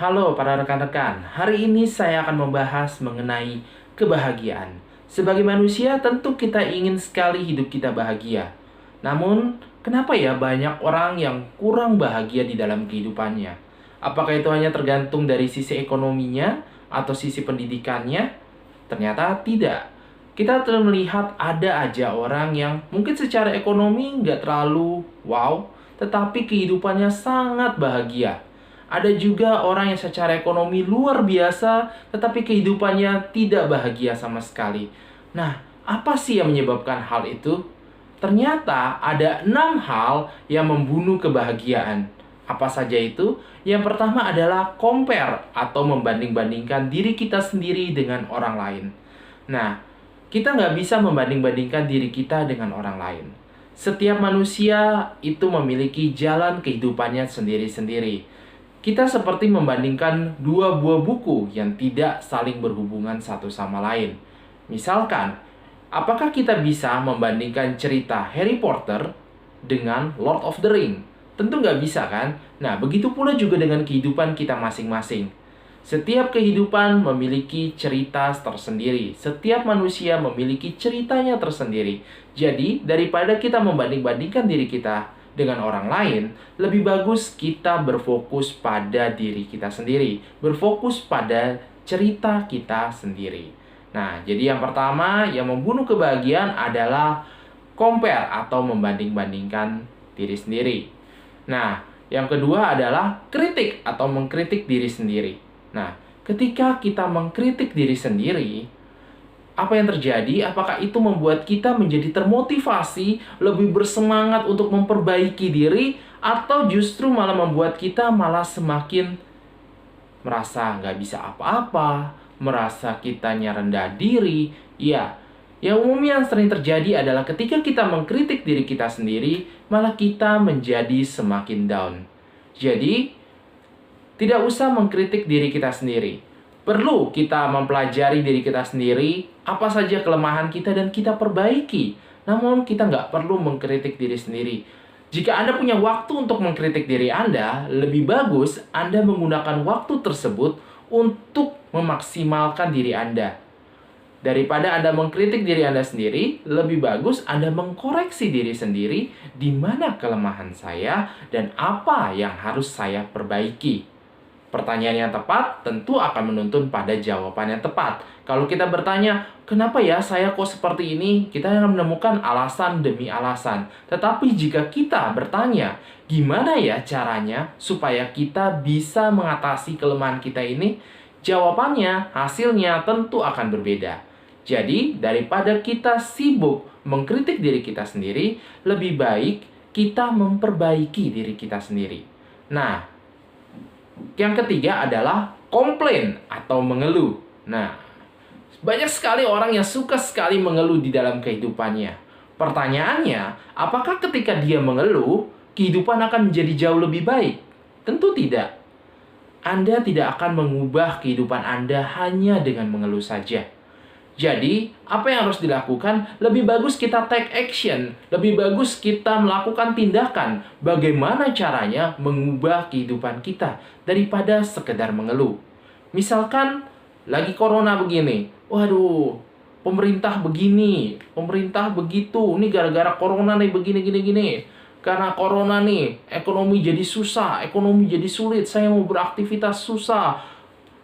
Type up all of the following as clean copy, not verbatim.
Halo para rekan-rekan, hari ini saya akan membahas mengenai kebahagiaan. Sebagai manusia tentu kita ingin sekali hidup kita bahagia. Namun, kenapa ya banyak orang yang kurang bahagia di dalam kehidupannya? Apakah itu hanya tergantung dari sisi ekonominya atau sisi pendidikannya? Ternyata tidak. Kita telah melihat ada aja orang yang mungkin secara ekonomi nggak terlalu wow, tetapi kehidupannya sangat bahagia. Ada juga orang yang secara ekonomi luar biasa, tetapi kehidupannya tidak bahagia sama sekali. Nah, apa sih yang menyebabkan hal itu? Ternyata ada 6 hal yang membunuh kebahagiaan. Apa saja itu? Yang pertama adalah compare atau membanding-bandingkan diri kita sendiri dengan orang lain. Nah, kita nggak bisa membanding-bandingkan diri kita dengan orang lain. Setiap manusia itu memiliki jalan kehidupannya sendiri-sendiri. Kita seperti membandingkan dua buah buku yang tidak saling berhubungan satu sama lain. Misalkan, apakah kita bisa membandingkan cerita Harry Potter dengan Lord of the Ring? Tentu nggak bisa kan? Nah, begitu pula juga dengan kehidupan kita masing-masing. Setiap kehidupan memiliki cerita tersendiri. Setiap manusia memiliki ceritanya tersendiri. Jadi, daripada kita membanding-bandingkan diri kita dengan orang lain, lebih bagus kita berfokus pada diri kita sendiri, berfokus pada cerita kita sendiri. Nah, jadi yang pertama yang membunuh kebahagiaan adalah compare atau membanding-bandingkan diri sendiri. Nah, yang kedua adalah kritik atau mengkritik diri sendiri. Nah, ketika kita mengkritik diri sendiri, apa yang terjadi? Apakah itu membuat kita menjadi termotivasi, lebih bersemangat untuk memperbaiki diri, atau justru malah membuat kita malah semakin merasa nggak bisa apa-apa, merasa kitanya rendah diri? Ya, yang umumnya yang sering terjadi adalah ketika kita mengkritik diri kita sendiri, malah kita menjadi semakin down. Jadi, tidak usah mengkritik diri kita sendiri. Perlu kita mempelajari diri kita sendiri, apa saja kelemahan kita dan kita perbaiki. Namun kita nggak perlu mengkritik diri sendiri. Jika Anda punya waktu untuk mengkritik diri Anda, lebih bagus Anda menggunakan waktu tersebut untuk memaksimalkan diri Anda. Daripada Anda mengkritik diri Anda sendiri, lebih bagus Anda mengkoreksi diri sendiri di mana kelemahan saya dan apa yang harus saya perbaiki. Pertanyaan yang tepat tentu akan menuntun pada jawaban yang tepat. Kalau kita bertanya, kenapa ya saya kok seperti ini? Kita akan menemukan alasan demi alasan. Tetapi jika kita bertanya, gimana ya caranya supaya kita bisa mengatasi kelemahan kita ini? Jawabannya, hasilnya tentu akan berbeda. Jadi, daripada kita sibuk mengkritik diri kita sendiri, lebih baik kita memperbaiki diri kita sendiri. Nah, yang ketiga adalah komplain atau mengeluh. Nah, banyak sekali orang yang suka sekali mengeluh di dalam kehidupannya. Pertanyaannya, apakah ketika dia mengeluh, kehidupan akan menjadi jauh lebih baik? Tentu tidak. Anda tidak akan mengubah kehidupan Anda hanya dengan mengeluh saja. Jadi, apa yang harus dilakukan? Lebih bagus kita take action. Lebih bagus kita melakukan tindakan. Bagaimana caranya mengubah kehidupan kita daripada sekedar mengeluh. Misalkan, lagi corona begini. Waduh, pemerintah begini, pemerintah begitu. Ini gara-gara corona nih begini, gini. Karena corona nih, ekonomi jadi susah, ekonomi jadi sulit. Saya mau beraktivitas susah.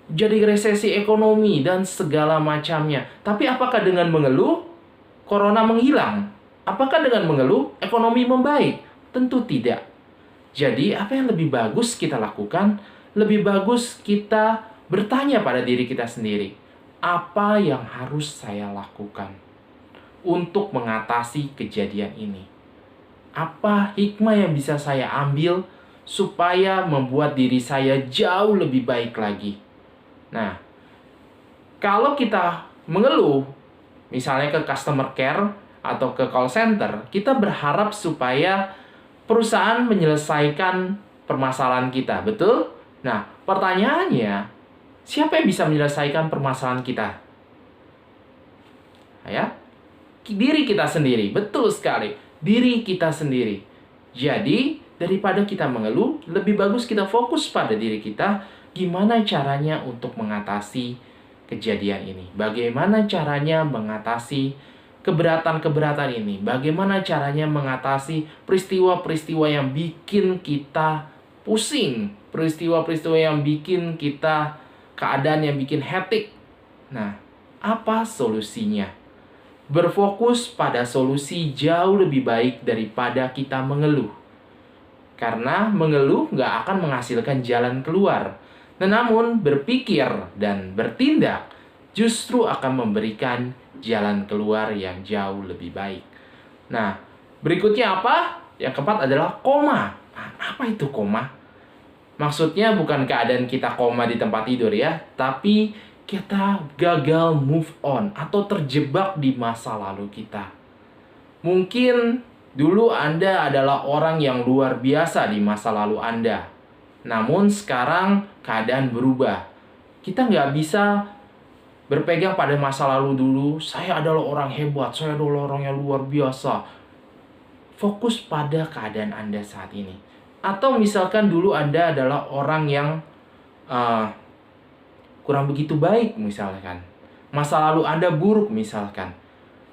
Jadi resesi ekonomi dan segala macamnya. Tapi apakah dengan mengeluh, corona menghilang? Apakah dengan mengeluh, ekonomi membaik? Tentu tidak. Jadi, apa yang lebih bagus kita lakukan? Lebih bagus kita bertanya pada diri kita sendiri. Apa yang harus saya lakukan untuk mengatasi kejadian ini? Apa hikmah yang bisa saya ambil supaya membuat diri saya jauh lebih baik lagi? Nah, kalau kita mengeluh, misalnya ke customer care atau ke call center, kita berharap supaya perusahaan menyelesaikan permasalahan kita, betul? Nah, pertanyaannya, siapa yang bisa menyelesaikan permasalahan kita? Ya, diri kita sendiri, betul sekali. Diri kita sendiri. Jadi, daripada kita mengeluh, lebih bagus kita fokus pada diri kita gimana caranya untuk mengatasi kejadian ini? Bagaimana caranya mengatasi keberatan-keberatan ini? Bagaimana caranya mengatasi peristiwa-peristiwa yang bikin kita pusing? Peristiwa-peristiwa yang bikin kita keadaan yang bikin hektik. Nah, apa solusinya? Berfokus pada solusi jauh lebih baik daripada kita mengeluh. Karena mengeluh nggak akan menghasilkan jalan keluar. Namun berpikir dan bertindak justru akan memberikan jalan keluar yang jauh lebih baik. Nah, berikutnya apa? Yang keempat adalah koma. Nah, apa itu koma? Maksudnya bukan keadaan kita koma di tempat tidur ya, tapi kita gagal move on atau terjebak di masa lalu kita. Mungkin dulu Anda adalah orang yang luar biasa di masa lalu Anda. Namun sekarang keadaan berubah. Kita nggak bisa berpegang pada masa lalu dulu. Saya adalah orang hebat, saya adalah orang yang luar biasa. Fokus pada keadaan Anda saat ini. Atau misalkan dulu Anda adalah orang yang kurang begitu baik misalkan. Masa lalu Anda buruk misalkan.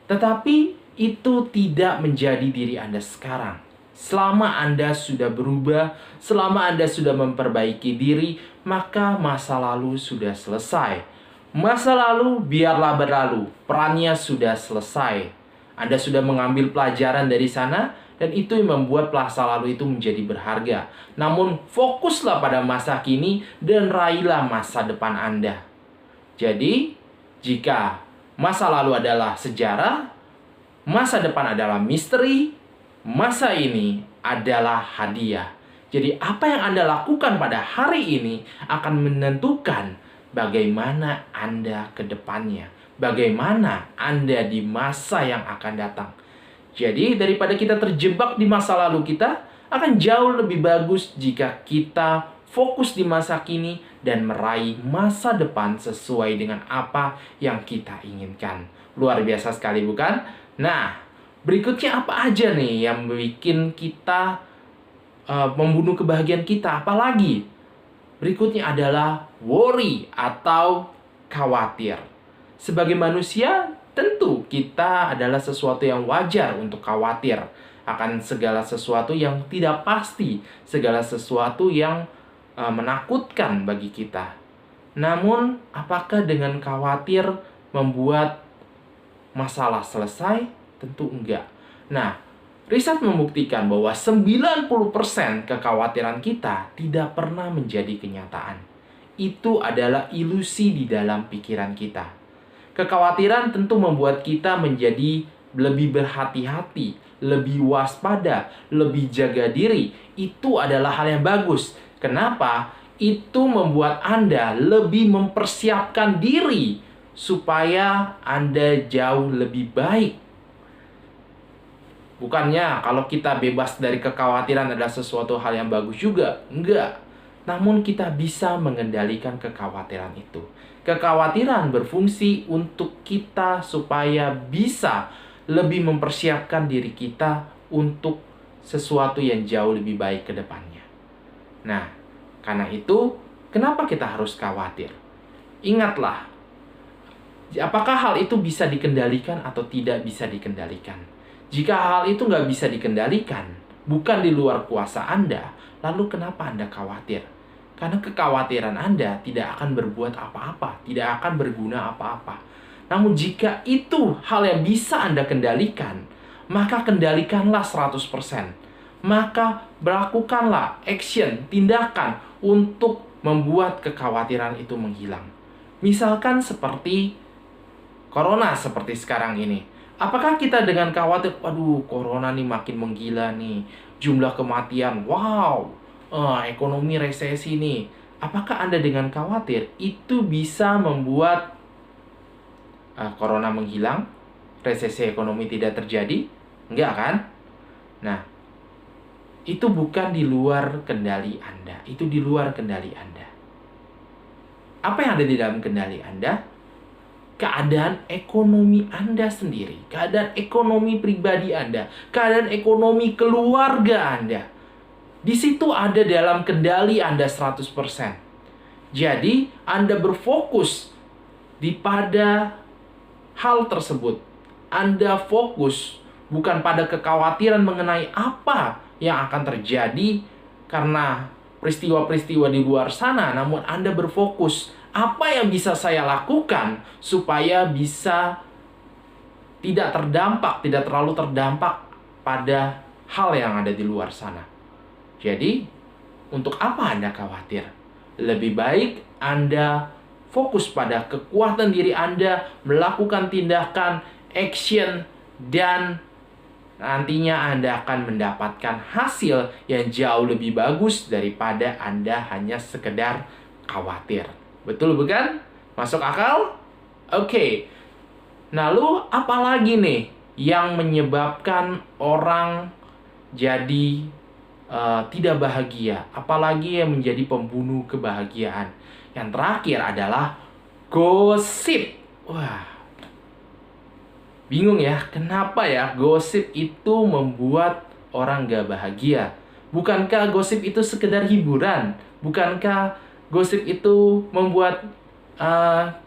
Tetapi itu tidak menjadi diri Anda sekarang. Selama Anda sudah berubah, selama Anda sudah memperbaiki diri, maka masa lalu sudah selesai. Masa lalu biarlah berlalu, perannya sudah selesai. Anda sudah mengambil pelajaran dari sana, dan itu yang membuat masa lalu itu menjadi berharga. Namun fokuslah pada masa kini dan raihlah masa depan Anda. Jadi, jika masa lalu adalah sejarah, masa depan adalah misteri, masa ini adalah hadiah. Jadi apa yang Anda lakukan pada hari ini akan menentukan bagaimana Anda ke depannya. Bagaimana Anda di masa yang akan datang. Jadi daripada kita terjebak di masa lalu kita, akan jauh lebih bagus jika kita fokus di masa kini dan meraih masa depan sesuai dengan apa yang kita inginkan. Luar biasa sekali bukan? Nah, berikutnya apa aja nih yang bikin kita membunuh kebahagiaan kita? Apalagi? Berikutnya adalah worry atau khawatir. Sebagai manusia, tentu kita adalah sesuatu yang wajar untuk khawatir akan segala sesuatu yang tidak pasti, segala sesuatu yang menakutkan bagi kita. Namun, apakah dengan khawatir membuat masalah selesai? Tentu enggak. Nah, riset membuktikan bahwa 90% kekhawatiran kita tidak pernah menjadi kenyataan. Itu adalah ilusi di dalam pikiran kita. Kekhawatiran tentu membuat kita menjadi lebih berhati-hati, lebih waspada, lebih jaga diri. Itu adalah hal yang bagus. Kenapa? Itu membuat Anda lebih mempersiapkan diri supaya Anda jauh lebih baik. Bukannya kalau kita bebas dari kekhawatiran adalah sesuatu hal yang bagus juga. Enggak. Namun kita bisa mengendalikan kekhawatiran itu. Kekhawatiran berfungsi untuk kita supaya bisa lebih mempersiapkan diri kita untuk sesuatu yang jauh lebih baik ke depannya. Nah, karena itu, kenapa kita harus khawatir? Ingatlah, apakah hal itu bisa dikendalikan atau tidak bisa dikendalikan? Jika hal itu nggak bisa dikendalikan, bukan di luar kuasa Anda, lalu kenapa Anda khawatir? Karena kekhawatiran Anda tidak akan berbuat apa-apa, tidak akan berguna apa-apa. Namun jika itu hal yang bisa Anda kendalikan, maka kendalikanlah 100%. Maka berlakukanlah action, tindakan untuk membuat kekhawatiran itu menghilang. Misalkan seperti corona seperti sekarang ini. Apakah kita dengan khawatir, waduh corona nih makin menggila nih, jumlah kematian, wow, ekonomi resesi nih. Apakah Anda dengan khawatir itu bisa membuat corona menghilang, resesi ekonomi tidak terjadi? Enggak kan? Nah, itu bukan di luar kendali Anda, itu di luar kendali Anda. Apa yang ada di dalam kendali Anda? Keadaan ekonomi Anda sendiri, keadaan ekonomi pribadi Anda, keadaan ekonomi keluarga Anda. Di situ ada dalam kendali Anda 100%. Jadi, Anda berfokus pada hal tersebut. Anda fokus bukan pada kekhawatiran mengenai apa yang akan terjadi karena peristiwa-peristiwa di luar sana, namun Anda berfokus apa yang bisa saya lakukan supaya bisa tidak terlalu terdampak pada hal yang ada di luar sana. Jadi, untuk apa Anda khawatir? Lebih baik Anda fokus pada kekuatan diri Anda, melakukan tindakan, action, dan nantinya Anda akan mendapatkan hasil yang jauh lebih bagus daripada Anda hanya sekedar khawatir. Betul bukan? Masuk akal? Oke. Lalu apa lagi nih yang menyebabkan orang jadi tidak bahagia? Apalagi yang menjadi pembunuh kebahagiaan? Yang terakhir adalah gosip. Wah, bingung ya, kenapa ya gosip itu membuat orang gak bahagia? Bukankah gosip itu sekedar hiburan? Bukankah gosip itu membuat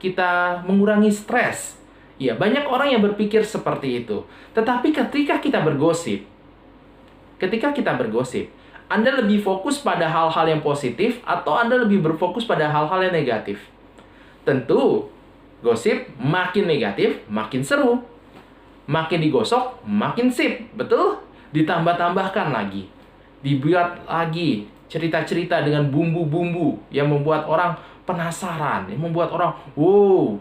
kita mengurangi stres? Ya, banyak orang yang berpikir seperti itu. Tetapi ketika kita bergosip, Anda lebih fokus pada hal-hal yang positif atau Anda lebih berfokus pada hal-hal yang negatif? Tentu, gosip makin negatif, makin seru. Makin digosok, makin sip. Betul? Ditambah-tambahkan lagi. Dibuat lagi cerita-cerita dengan bumbu-bumbu yang membuat orang penasaran, yang membuat orang wow.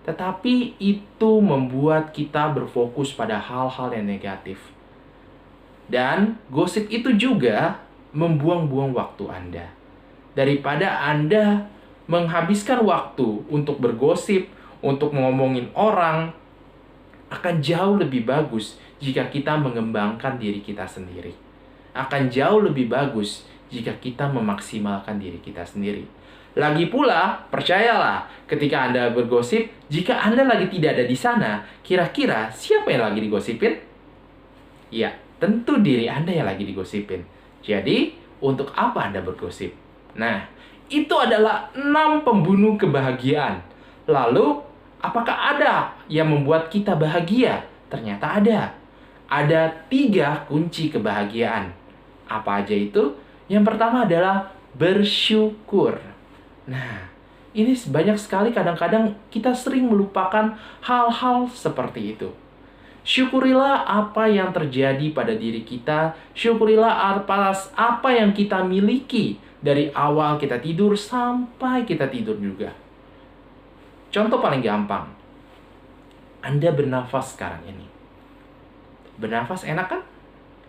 Tetapi itu membuat kita berfokus pada hal-hal yang negatif. Dan gosip itu juga membuang-buang waktu Anda. Daripada Anda menghabiskan waktu untuk bergosip, untuk ngomongin orang, akan jauh lebih bagus jika kita mengembangkan diri kita sendiri. Akan jauh lebih bagus jika kita memaksimalkan diri kita sendiri. Lagi pula, percayalah, ketika Anda bergosip, jika Anda lagi tidak ada di sana, kira-kira siapa yang lagi digosipin? Ya, tentu diri Anda yang lagi digosipin. Jadi, untuk apa Anda bergosip? Nah, itu adalah 6 pembunuh kebahagiaan. Lalu, apakah ada yang membuat kita bahagia? Ternyata ada. Ada 3 kunci kebahagiaan. Apa aja itu? Yang pertama adalah bersyukur. Nah, ini banyak sekali kadang-kadang kita sering melupakan hal-hal seperti itu. Syukurilah apa yang terjadi pada diri kita. Syukurilah atas apa yang kita miliki dari awal kita tidur sampai kita tidur juga. Contoh paling gampang. Anda bernafas sekarang ini. Bernafas enak kan?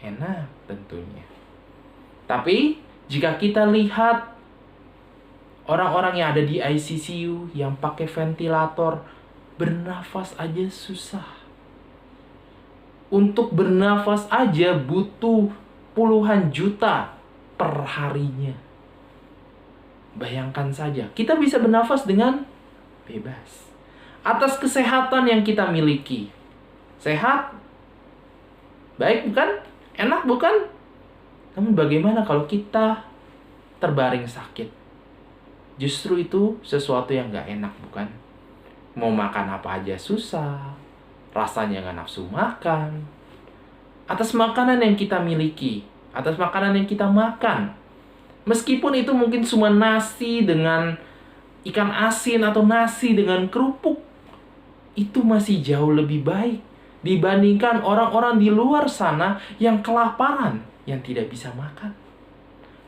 Enak tentunya. Tapi jika kita lihat orang-orang yang ada di ICU yang pakai ventilator, bernafas aja susah. Untuk bernafas aja butuh puluhan juta per harinya. Bayangkan saja, kita bisa bernafas dengan bebas. Atas kesehatan yang kita miliki. Sehat? Baik bukan? Enak bukan? Namun bagaimana kalau kita terbaring sakit? Justru itu sesuatu yang gak enak, bukan? Mau makan apa aja susah. Rasanya gak nafsu makan. Atas makanan yang kita miliki. Atas makanan yang kita makan. Meskipun itu mungkin cuma nasi dengan ikan asin atau nasi dengan kerupuk. Itu masih jauh lebih baik dibandingkan orang-orang di luar sana yang kelaparan, yang tidak bisa makan.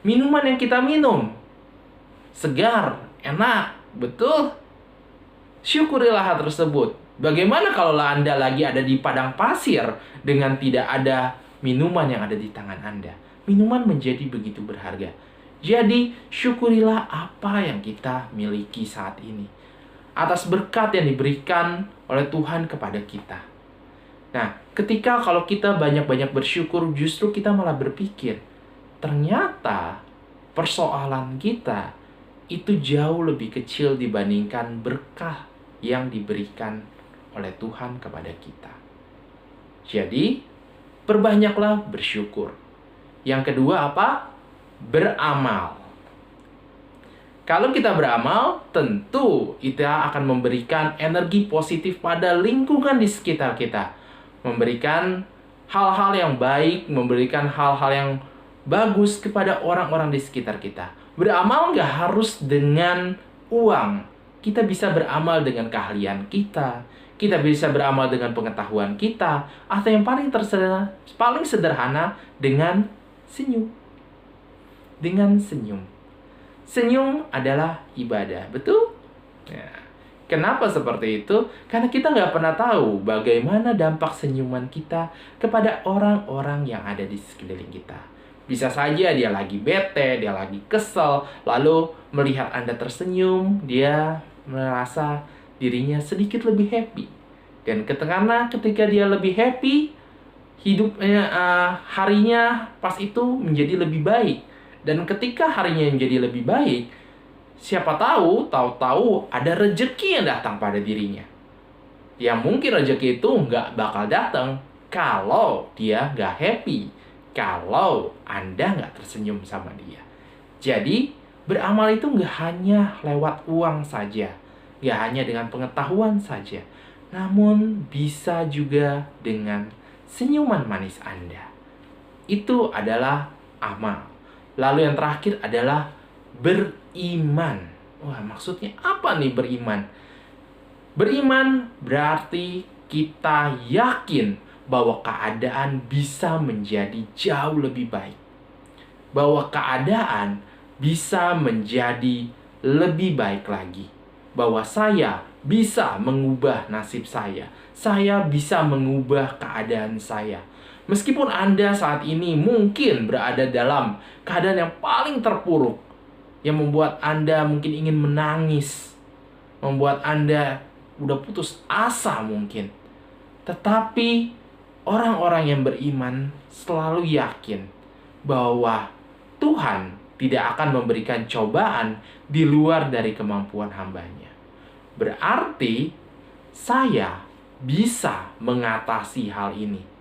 Minuman yang kita minum segar, enak, betul? Syukurilah hal tersebut. Bagaimana kalau Anda lagi ada di padang pasir dengan tidak ada minuman yang ada di tangan Anda? Minuman menjadi begitu berharga. Jadi, syukurilah apa yang kita miliki saat ini. Atas berkat yang diberikan oleh Tuhan kepada kita. Nah, ketika kalau kita banyak-banyak bersyukur, justru kita malah berpikir, ternyata persoalan kita itu jauh lebih kecil dibandingkan berkah yang diberikan oleh Tuhan kepada kita. Jadi, perbanyaklah bersyukur. Yang kedua apa? Beramal. Kalau kita beramal, tentu kita akan memberikan energi positif pada lingkungan di sekitar kita. Memberikan hal-hal yang baik, memberikan hal-hal yang bagus kepada orang-orang di sekitar kita. Beramal nggak harus dengan uang. Kita bisa beramal dengan keahlian kita. Kita bisa beramal dengan pengetahuan kita. Atau yang paling sederhana dengan senyum. Dengan senyum. Senyum adalah ibadah, betul? Ya. Kenapa seperti itu? Karena kita nggak pernah tahu bagaimana dampak senyuman kita kepada orang-orang yang ada di sekeliling kita. Bisa saja dia lagi bete, dia lagi kesel, lalu melihat Anda tersenyum, dia merasa dirinya sedikit lebih happy. Dan karena ketika dia lebih happy, hidupnya, harinya pas itu menjadi lebih baik. Dan ketika harinya menjadi lebih baik, siapa tahu ada rezeki yang datang pada dirinya. Ya mungkin rezeki itu nggak bakal datang kalau dia nggak happy, kalau Anda nggak tersenyum sama dia. Jadi, beramal itu nggak hanya lewat uang saja, nggak hanya dengan pengetahuan saja, namun bisa juga dengan senyuman manis Anda. Itu adalah amal. Lalu yang terakhir adalah beriman. Wah, maksudnya apa nih beriman? Beriman berarti kita yakin bahwa keadaan bisa menjadi jauh lebih baik. Bahwa keadaan bisa menjadi lebih baik lagi. Bahwa saya bisa mengubah nasib saya. Saya bisa mengubah keadaan saya. Meskipun Anda saat ini mungkin berada dalam keadaan yang paling terpuruk, yang membuat Anda mungkin ingin menangis, membuat Anda udah putus asa mungkin. Tetapi orang-orang yang beriman selalu yakin bahwa Tuhan tidak akan memberikan cobaan di luar dari kemampuan hambanya. Berarti saya bisa mengatasi hal ini.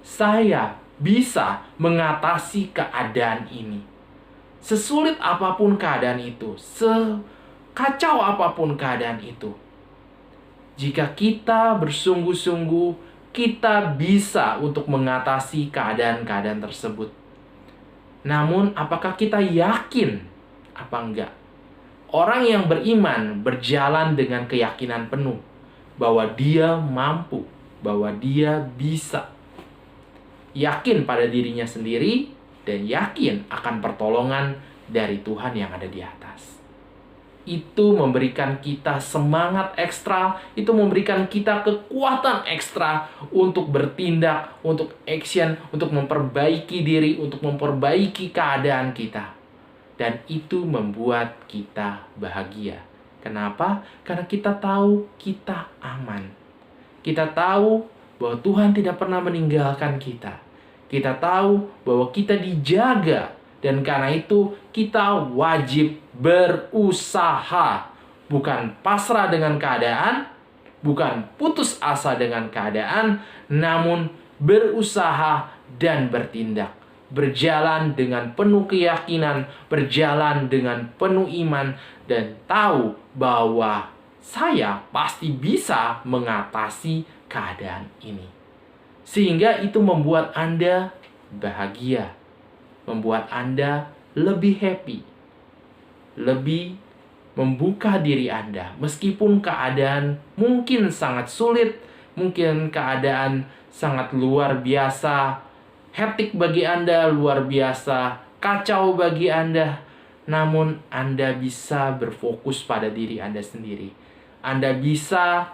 Saya bisa mengatasi keadaan ini. Sesulit apapun keadaan itu, sekacau apapun keadaan itu. Jika kita bersungguh-sungguh, kita bisa untuk mengatasi keadaan-keadaan tersebut. Namun, apakah kita yakin? Apa enggak? Orang yang beriman berjalan dengan keyakinan penuh bahwa dia mampu, bahwa dia bisa. Yakin pada dirinya sendiri dan yakin akan pertolongan dari Tuhan yang ada di atas. Itu memberikan kita semangat ekstra, itu memberikan kita kekuatan ekstra untuk bertindak, untuk action, untuk memperbaiki diri, untuk memperbaiki keadaan kita. Dan itu membuat kita bahagia. Kenapa? Karena kita tahu kita aman. Kita tahu bahwa Tuhan tidak pernah meninggalkan kita. Kita tahu bahwa kita dijaga. Dan karena itu kita wajib berusaha. Bukan pasrah dengan keadaan, bukan putus asa dengan keadaan, namun berusaha dan bertindak. Berjalan dengan penuh keyakinan, berjalan dengan penuh iman, dan tahu bahwa saya pasti bisa mengatasi keadaan ini. Sehingga itu membuat Anda bahagia, membuat Anda lebih happy, lebih membuka diri Anda. Meskipun keadaan mungkin sangat sulit, mungkin keadaan sangat luar biasa, hektik bagi Anda, luar biasa, kacau bagi Anda. Namun Anda bisa berfokus pada diri Anda sendiri. Anda bisa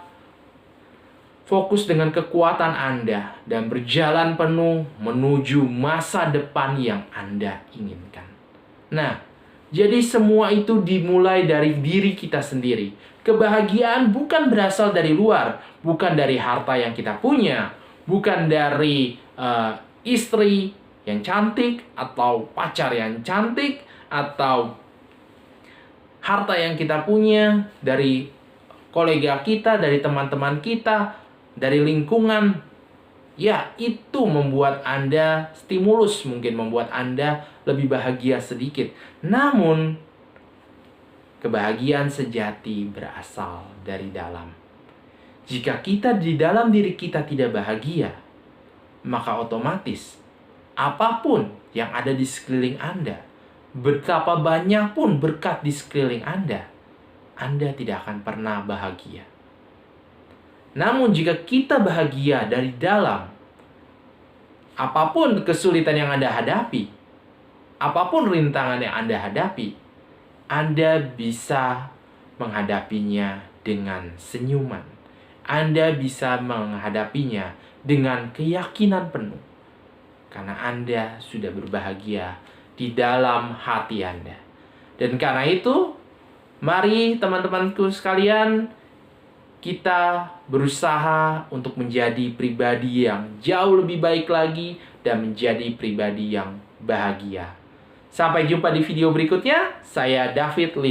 fokus dengan kekuatan Anda dan berjalan penuh menuju masa depan yang Anda inginkan. Nah, jadi semua itu dimulai dari diri kita sendiri. Kebahagiaan bukan berasal dari luar, bukan dari harta yang kita punya, bukan dari istri yang cantik atau pacar yang cantik atau harta yang kita punya dari kolega kita, dari teman-teman kita, dari lingkungan. Ya, itu membuat Anda stimulus, mungkin membuat Anda lebih bahagia sedikit. Namun, Kebahagiaan sejati berasal dari dalam. Jika kita di dalam diri kita tidak bahagia, maka otomatis apapun yang ada di sekeliling Anda, betapa banyak pun berkat di sekeliling Anda tidak akan pernah bahagia. Namun jika kita bahagia dari dalam, apapun kesulitan yang Anda hadapi, apapun rintangan yang Anda hadapi, Anda bisa menghadapinya dengan senyuman. Anda bisa menghadapinya dengan keyakinan penuh. Karena Anda sudah berbahagia di dalam hati Anda. Dan karena itu, mari teman-temanku sekalian, kita berusaha untuk menjadi pribadi yang jauh lebih baik lagi dan menjadi pribadi yang bahagia. Sampai jumpa di video berikutnya. Saya David Lidi.